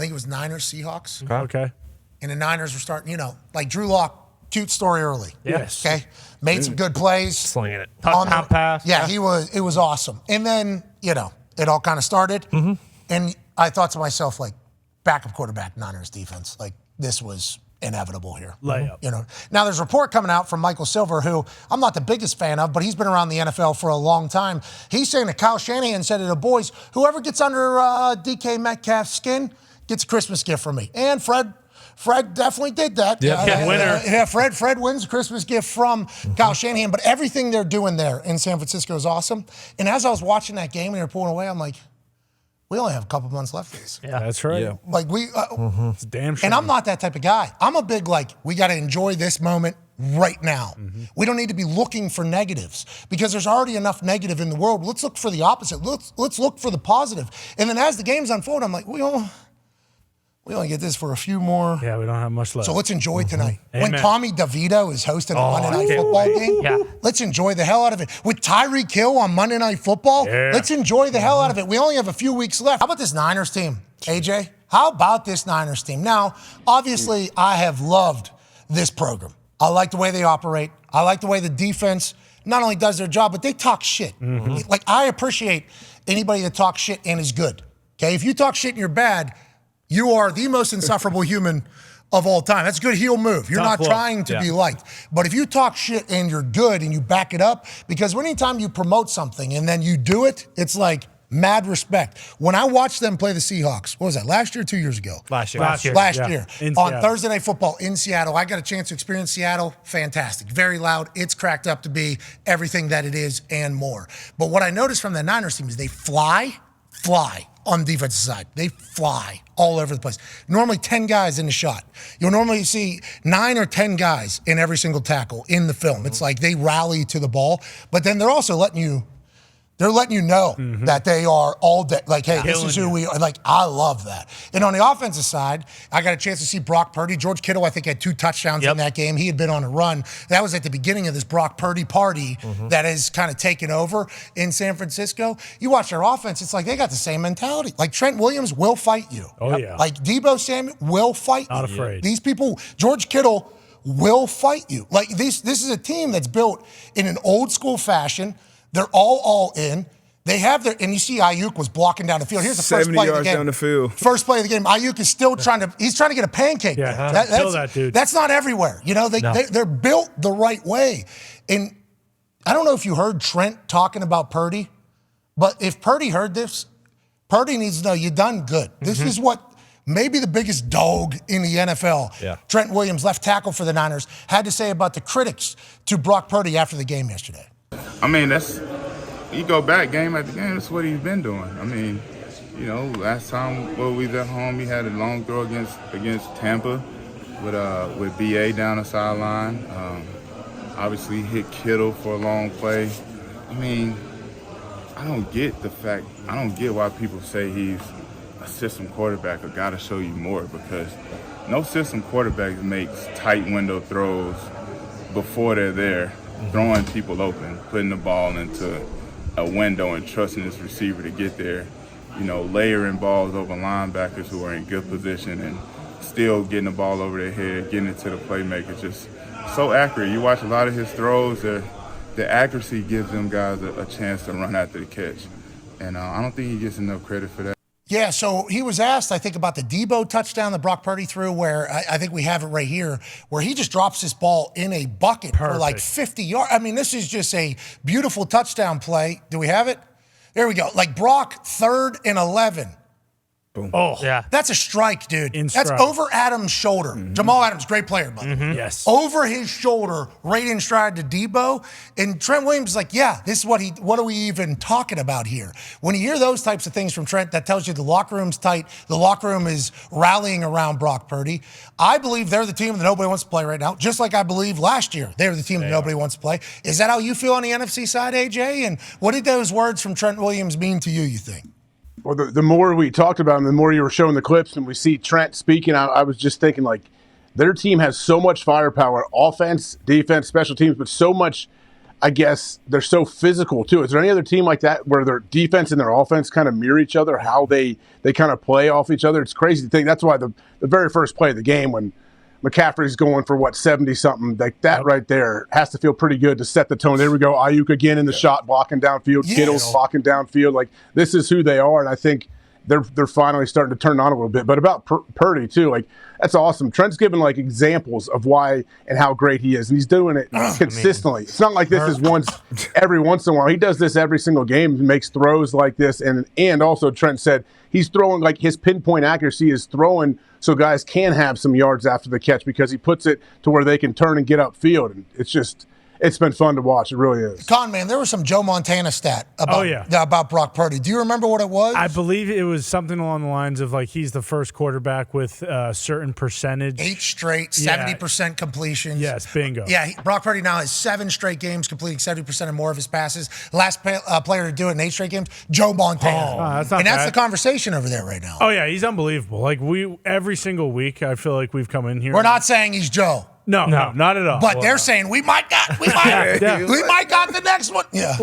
I think it was Niners, Seahawks. Okay. And the Niners were starting, like Drew Lock, cute story early. Yes. Okay. Made some good plays. Slinging it. Touchdown pass. Yeah, it was awesome. And then, it all kind of started. Mm-hmm. And I thought to myself, like, backup quarterback, Niners defense, like, this was inevitable here. Layup. Now there's a report coming out from Michael Silver, who I'm not the biggest fan of, but he's been around the NFL for a long time. He's saying that Kyle Shanahan said to the boys, whoever gets under DK Metcalf's skin gets a Christmas gift from me. And Fred definitely did that. Winner. Fred wins a Christmas gift from Kyle Shanahan. But everything they're doing there in San Francisco is awesome. And as I was watching that game and they were pulling away, I'm like, we only have a couple months left of this. Yeah, that's right. Yeah. Like It's damn sure. And I'm not that type of guy. I'm a big we got to enjoy this moment right now. Mm-hmm. We don't need to be looking for negatives because there's already enough negative in the world. Let's look for the opposite. Let's look for the positive. And then as the games unfold, I'm like, we only get this for a few more. Yeah, we don't have much left. So let's enjoy tonight. Amen. When Tommy DeVito is hosting a Monday Night Football game, let's enjoy the hell out of it. With Tyreek Hill on Monday Night Football, let's enjoy the hell out of it. We only have a few weeks left. How about this Niners team, AJ? How about this Niners team? Now, obviously, I have loved this program. I like the way they operate. I like the way the defense not only does their job, but they talk shit. Mm-hmm. Like, I appreciate anybody that talks shit and is good. Okay, if you talk shit and you're bad, you are the most insufferable human of all time. That's a good heel move. You're not trying to be liked. But if you talk shit and you're good and you back it up, because anytime you promote something and then you do it, it's like mad respect. When I watched them play the Seahawks, what was that, last year or 2 years ago? Last year. On Thursday Night Football in Seattle. I got a chance to experience Seattle. Fantastic. Very loud. It's cracked up to be everything that it is and more. But what I noticed from the Niners team is they fly on the defensive side. They fly all over the place. Normally 10 guys in the shot. You'll normally see 9 or 10 guys in every single tackle in the film. It's like they rally to the ball, but then they're also letting you know that they are all day. Like, hey, this is who we are. Like, I love that. And on the offensive side, I got a chance to see Brock Purdy. George Kittle, I think, had 2 touchdowns in that game. He had been on a run. That was at the beginning of this Brock Purdy party that has kind of taken over in San Francisco. You watch their offense, it's like they got the same mentality. Like, Trent Williams will fight you. Oh, yeah. Like, Deebo Samuel will fight you. Not afraid. These people, George Kittle will fight you. Like, this is a team that's built in an old school fashion. They're all in. They have their, and you see Ayuk was blocking down the field. Here's the first play of the game. 70 yards down the field. First play of the game. Ayuk is still trying to get a pancake. Yeah, kill that dude. That's not everywhere. They're built the right way. And I don't know if you heard Trent talking about Purdy, but if Purdy heard this, Purdy needs to know you done good. This is what maybe the biggest dog in the NFL, Trent Williams, left tackle for the Niners, had to say about the critics to Brock Purdy after the game yesterday. I mean, you go back game after game, that's what he's been doing. I mean, last time we was at home, he had a long throw against Tampa with BA down the sideline. Obviously hit Kittle for a long play. I mean, I don't get why people say he's a system quarterback or got to show you more, because no system quarterback makes tight window throws before they're there, throwing people open, putting the ball into a window and trusting this receiver to get there, layering balls over linebackers who are in good position and still getting the ball over their head, getting it to the playmaker. Just so accurate. You watch a lot of his throws, the accuracy gives them guys a chance to run after the catch. And I don't think he gets enough credit for that. Yeah, so he was asked, I think, about the Deebo touchdown that Brock Purdy threw, where I think we have it right here, where he just drops this ball in a bucket for like 50 yards. I mean, this is just a beautiful touchdown play. Do we have it? There we go. Like Brock, 3rd and 11. Boom. Oh, yeah. That's a strike, dude. Strike. That's over Adams' shoulder. Jamal Adams, great player, buddy. Yes. Over his shoulder, right in stride to Deebo. And Trent Williams is like, yeah, this is what are we even talking about here? When you hear those types of things from Trent, that tells you the locker room's tight. The locker room is rallying around Brock Purdy. I believe they're the team that nobody wants to play right now, just like I believe last year they were the team that nobody wants to play. Is that how you feel on the NFC side, AJ? And what did those words from Trent Williams mean to you think? Well, the more we talked about him, the more you were showing the clips and we see Trent speaking, I was just thinking, their team has so much firepower, offense, defense, special teams, but so much I guess they're so physical too. Is there any other team like that where their defense and their offense kind of mirror each other, how they kind of play off each other? It's crazy to think. That's why the very first play of the game when McCaffrey's going for 70-something, like that right there has to feel pretty good to set the tone. There we go. Ayuk again in the shot, blocking downfield. Kittle's blocking downfield. Like, this is who they are, and I think they're finally starting to turn on a little bit. But about Purdy too, like, that's awesome. Trent's given like examples of why and how great he is, and he's doing it consistently. It's not like this is every once in a while. He does this every single game. He makes throws like this, and also Trent said he's throwing, like, his pinpoint accuracy is throwing so guys can have some yards after the catch because he puts it to where they can turn and get upfield. And it's been fun to watch. It really is. Con, man, there was some Joe Montana stat about Brock Purdy. Do you remember what it was? I believe it was something along the lines of, like, he's the first quarterback with a certain percentage. 8 straight, 70% completions. Yes, bingo. Yeah, Brock Purdy now has 7 straight games completing 70% or more of his passes. Last player to do it in 8 straight games, Joe Montana. That's the conversation over there right now. Oh, yeah, he's unbelievable. Like, every single week, I feel like we've come in here. We're not saying he's Joe. No, not at all. But they're saying we might got the next one. Yeah.